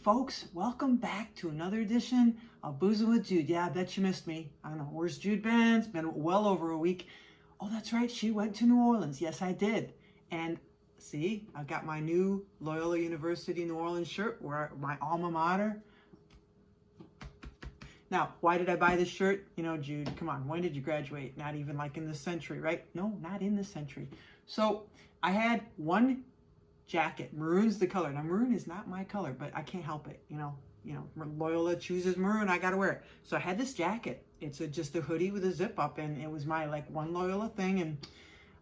folks, welcome back to another edition of Boozing with Jude. Yeah, I bet you missed me. I don't know, where's Jude been? It's been well over a week. Oh, that's right, she went to New Orleans. Yes, I did. And see, I got my new Loyola University New Orleans shirt, where my alma mater. Now, why did I buy this shirt? You know, Jude, come on, when did you graduate? Not even like in this century, right? No, not in this century. So I had one jacket. Maroon's the color. Now, maroon is not my color, but I can't help it. You know, Loyola chooses maroon, I gotta wear it. So I had this jacket. It's just a hoodie with a zip up, and it was my like one Loyola thing. And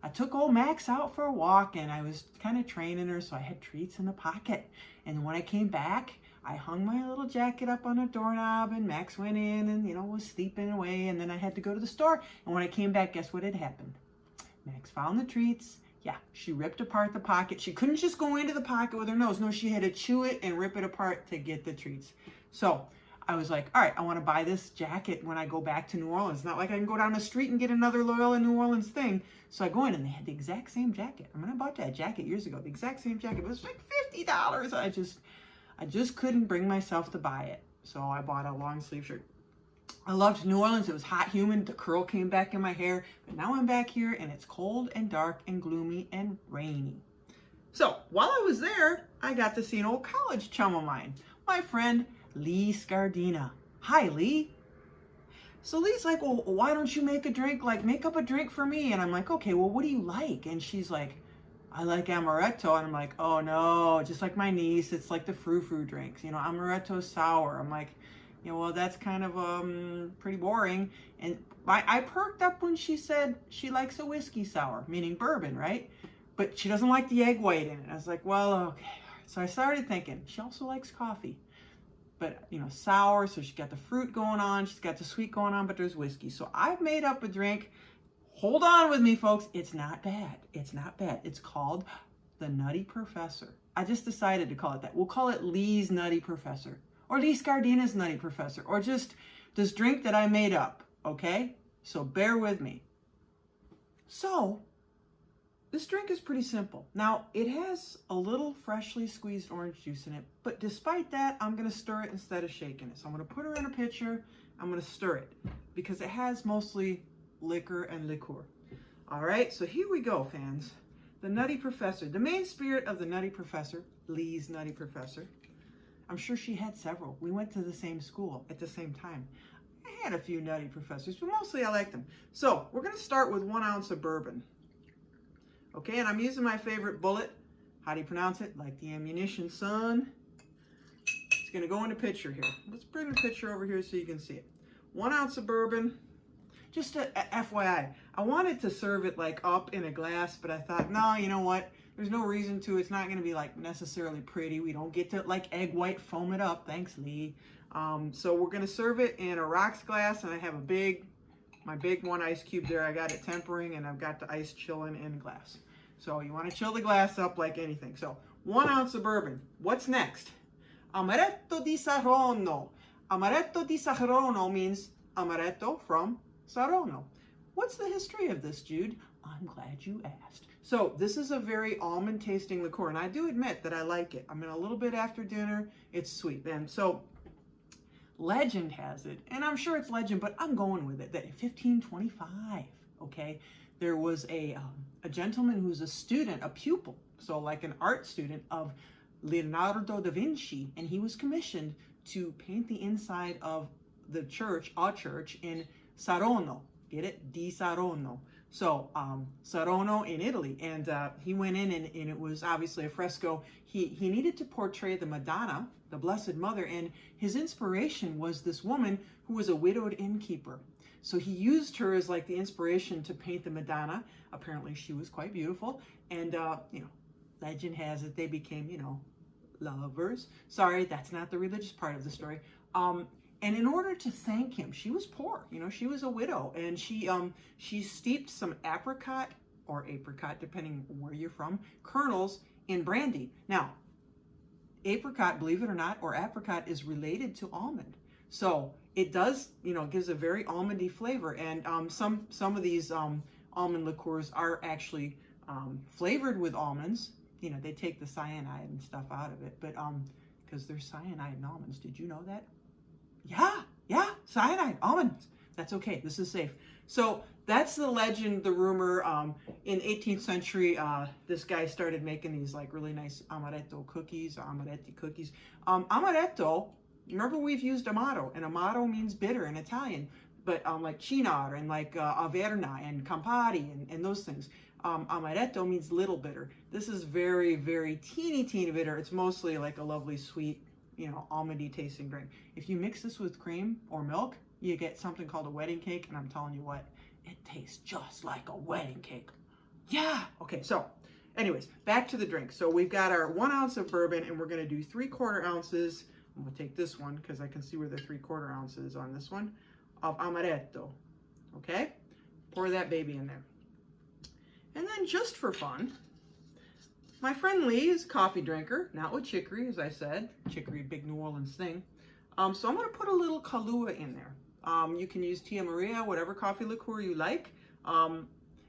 I took old Max out for a walk, and I was kind of training her, so I had treats in the pocket. And when I came back, I hung my little jacket up on a doorknob, and Max went in and, you know, was sleeping away. And then I had to go to the store. And when I came back, guess what had happened? Max found the treats. Yeah, she ripped apart the pocket. She couldn't just go into the pocket with her nose. No, she had to chew it and rip it apart to get the treats. So I was like, all right, I want to buy this jacket when I go back to New Orleans. It's not like I can go down the street and get another Loyola New Orleans thing. So I go in and they had the exact same jacket. I mean, I bought that jacket years ago, the exact same jacket. It was like $50. I just couldn't bring myself to buy it. So I bought a long sleeve shirt. I loved New Orleans. It was hot, humid. The curl came back in my hair. But now I'm back here and it's cold and dark and gloomy and rainy. So while I was there, I got to see an old college chum of mine, my friend Leigh Scardina. Hi, Leigh. So Lee's like, well, why don't you make a drink? Like, make up a drink for me. And I'm like, okay, well, what do you like? And she's like, I like amaretto. And I'm like, oh no, just like my niece, it's like the frou-frou drinks. You know, amaretto sour. I'm like, you know, well, that's kind of pretty boring. And I perked up when she said she likes a whiskey sour, meaning bourbon, right? But she doesn't like the egg white in it. I was like, well, okay. So I started thinking, she also likes coffee. But, you know, sour, so she's got the fruit going on, she's got the sweet going on, but there's whiskey. So I've made up a drink. Hold on with me, folks. It's not bad. It's not bad. It's called the Nutty Professor. I just decided to call it that. We'll call it Lee's Nutty Professor. Or Leigh Scardina's Nutty Professor, or just this drink that I made up, okay? So bear with me. So, this drink is pretty simple. Now, it has a little freshly squeezed orange juice in it, but despite that, I'm gonna stir it instead of shaking it. So I'm gonna put her in a pitcher, I'm gonna stir it, because it has mostly liquor and liqueur. All right, so here we go, fans. The Nutty Professor, the main spirit of the Nutty Professor, Lee's Nutty Professor. I'm sure she had several. We went to the same school at the same time. I had a few Nutty Professors, but mostly I liked them. So we're gonna start with 1 ounce of bourbon. Okay, and I'm using my favorite bullet. How do you pronounce it? Like the ammunition, son. It's gonna go in a pitcher here. Let's bring the pitcher over here so you can see it. 1 ounce of bourbon. Just a FYI, I wanted to serve it like up in a glass, but I thought, no, you know what? There's no reason to. It's not going to be like necessarily pretty. We don't get to like egg white foam it up. Thanks, Leigh. So we're going to serve it in a rocks glass, and I have my big one ice cube there. I got it tempering, and I've got the ice chilling in glass. So you want to chill the glass up like anything. So 1 ounce of bourbon. What's next? Amaretto di Saronno. Amaretto di Saronno means amaretto from Saronno. What's the history of this, Jude? I'm glad you asked. So this is a very almond tasting liqueur, and I do admit that I like it. I mean, a little bit after dinner, it's sweet. And so legend has it, and I'm sure it's legend, but I'm going with it, that in 1525, okay, there was a gentleman who's a student, a pupil, so like an art student of Leonardo da Vinci, and he was commissioned to paint the inside of the church, a church in Saronno. Get it? Di Saronno. So, Saronno in Italy, and he went in and it was obviously a fresco. He needed to portray the Madonna, the Blessed Mother, and his inspiration was this woman who was a widowed innkeeper. So he used her as like the inspiration to paint the Madonna. Apparently she was quite beautiful, and you know, legend has it they became, you know, lovers. Sorry, that's not the religious part of the story. And in order to thank him, she was poor, you know, she was a widow, and she steeped some apricot, or apricot, depending where you're from, kernels in brandy. Now, apricot, believe it or not, or apricot is related to almond. So it does, you know, gives a very almondy flavor. And some of these almond liqueurs are actually flavored with almonds. You know, they take the cyanide and stuff out of it, but because there's cyanide in almonds. Did you know that? Yeah, cyanide, almonds. That's okay, this is safe. So that's the legend, the rumor. In 18th century, this guy started making these like really nice amaretto cookies, amaretti cookies. Amaretto, remember we've used amato, and amato means bitter in Italian, but like Cynar and like Averna and Campari and those things. Amaretto means little bitter. This is very, very teeny bitter. It's mostly like a lovely sweet, you know, almondy tasting drink. If you mix this with cream or milk, you get something called a wedding cake, and I'm telling you what, it tastes just like a wedding cake. Yeah. Okay, so anyways, back to the drink. So we've got our 1 ounce of bourbon, and we're gonna do 3/4 ounces. I'm gonna take this one because I can see where the 3/4 ounces on this one of amaretto. Okay, pour that baby in there. And then just for fun, my friend Leigh is a coffee drinker, not with chicory, as I said. Chicory, big New Orleans thing. So I'm gonna put a little Kahlua in there. You can use Tia Maria, whatever coffee liqueur you like.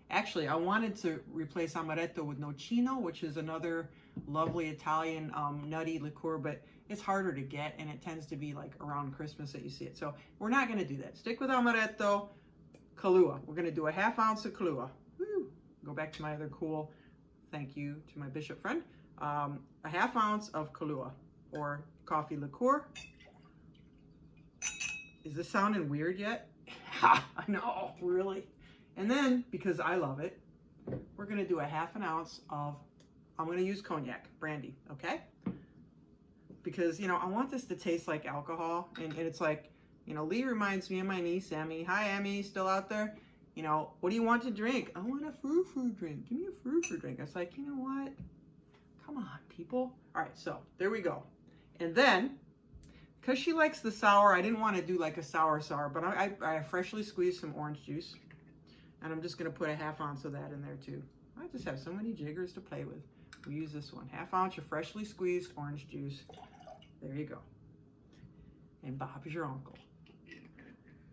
Actually, I wanted to replace amaretto with nocino, which is another lovely Italian nutty liqueur, but it's harder to get, and it tends to be like around Christmas that you see it. So we're not gonna do that. Stick with amaretto, Kahlua. We're gonna do a 1/2 ounce of Kahlua. Woo. Go back to my other cool thank you to my bishop friend. A 1/2 ounce of Kahlua, or coffee liqueur. Is this sounding weird yet? I know, really. And then, because I love it, we're gonna do a 1/2 ounce of, I'm gonna use cognac, brandy, okay? Because, you know, I want this to taste like alcohol, and it's like, you know, Leigh reminds me of my niece, Emmy. Hi, Emmy, still out there? You know, what do you want to drink? I want a frou-frou drink. Give me a frou-frou drink. I was like, you know what? Come on, people. All right, so there we go. And then, because she likes the sour, I didn't want to do like a sour, but I freshly squeezed some orange juice. And I'm just going to put a 1/2 ounce of that in there too. I just have so many jiggers to play with. We use this one. 1/2 ounce of freshly squeezed orange juice. There you go. And Bob's your uncle.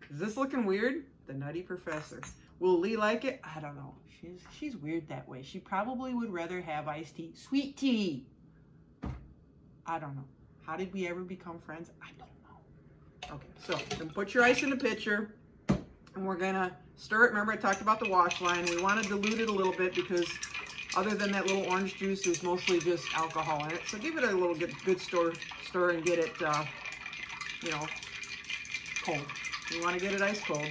Is this looking weird? The Nutty Professor. Will Leigh like it? I don't know. She's weird that way. She probably would rather have iced tea. Sweet tea. I don't know. How did we ever become friends? I don't know. Okay, so then put your ice in the pitcher, and we're gonna stir it. Remember I talked about the wash line. We want to dilute it a little bit because other than that little orange juice, there's mostly just alcohol in it. So give it a little good stir and get it, you know, cold. You want to get it ice cold.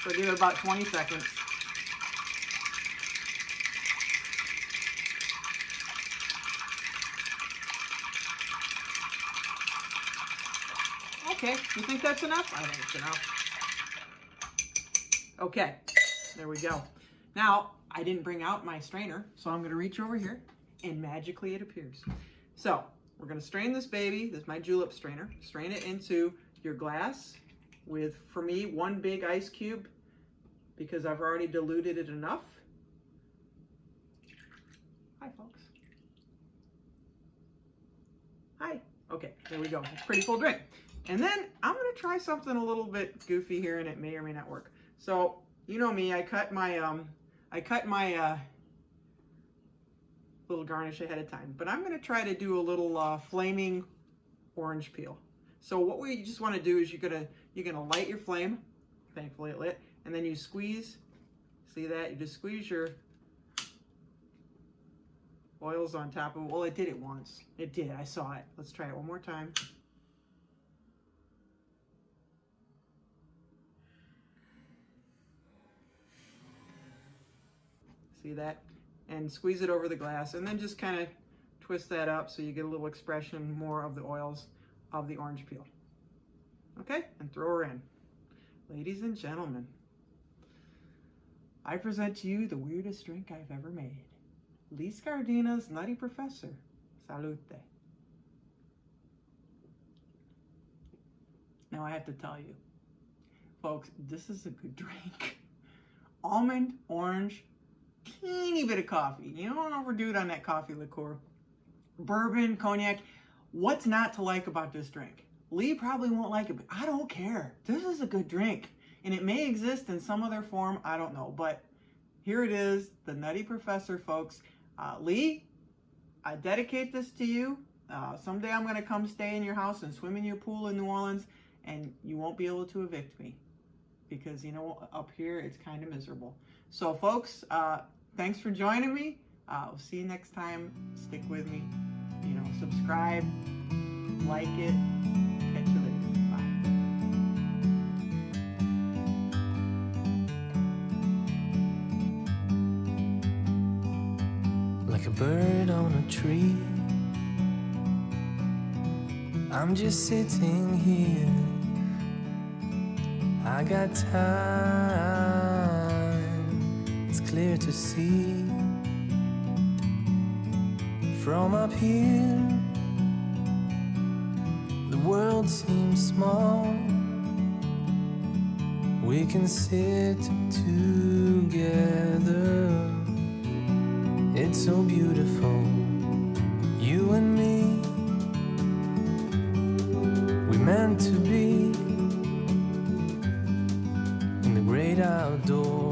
So give it about 20 seconds. Okay, you think that's enough? I think it's enough. Okay, there we go. Now, I didn't bring out my strainer, so I'm gonna reach over here, and magically it appears. So, we're gonna strain this baby. This is my julep strainer. Strain it into your glass with, for me, 1 big ice cube, because I've already diluted it enough. Hi, folks. Hi. Okay, there we go. It's a pretty full drink. And then I'm gonna try something a little bit goofy here, and it may or may not work. So, you know me, I cut my little garnish ahead of time, but I'm gonna try to do a little flaming orange peel. So what we just wanna do is you're gonna light your flame, thankfully it lit, and then you squeeze, see that? You just squeeze your oils on top of it. Well, it did it once. It did, I saw it. Let's try it one more time. See that? And squeeze it over the glass, and then just kind of twist that up so you get a little expression more of the oils of the orange peel. Okay, and throw her in. Ladies and gentlemen, I present to you the weirdest drink I've ever made. Leigh Scardina's Nutty Professor. Salute. Now I have to tell you, folks, this is a good drink. Almond, orange, teeny bit of coffee. You don't overdo it on that coffee liqueur. Bourbon, cognac. What's not to like about this drink? Leigh probably won't like it, but I don't care. This is a good drink. And it may exist in some other form, I don't know. But here it is, the Nutty Professor, folks. Leigh, I dedicate this to you. Someday I'm going to come stay in your house and swim in your pool in New Orleans, and you won't be able to evict me because, you know, up here it's kind of miserable. So, folks, thanks for joining me. We'll see you next time. Stick with me. You know, subscribe, like it. Catch you later. Bye. Like a bird on a tree, I'm just sitting here. I got time, it's clear to see. From up here, the world seems small. We can sit together. It's so beautiful, you and me. We meant to be in the great outdoors.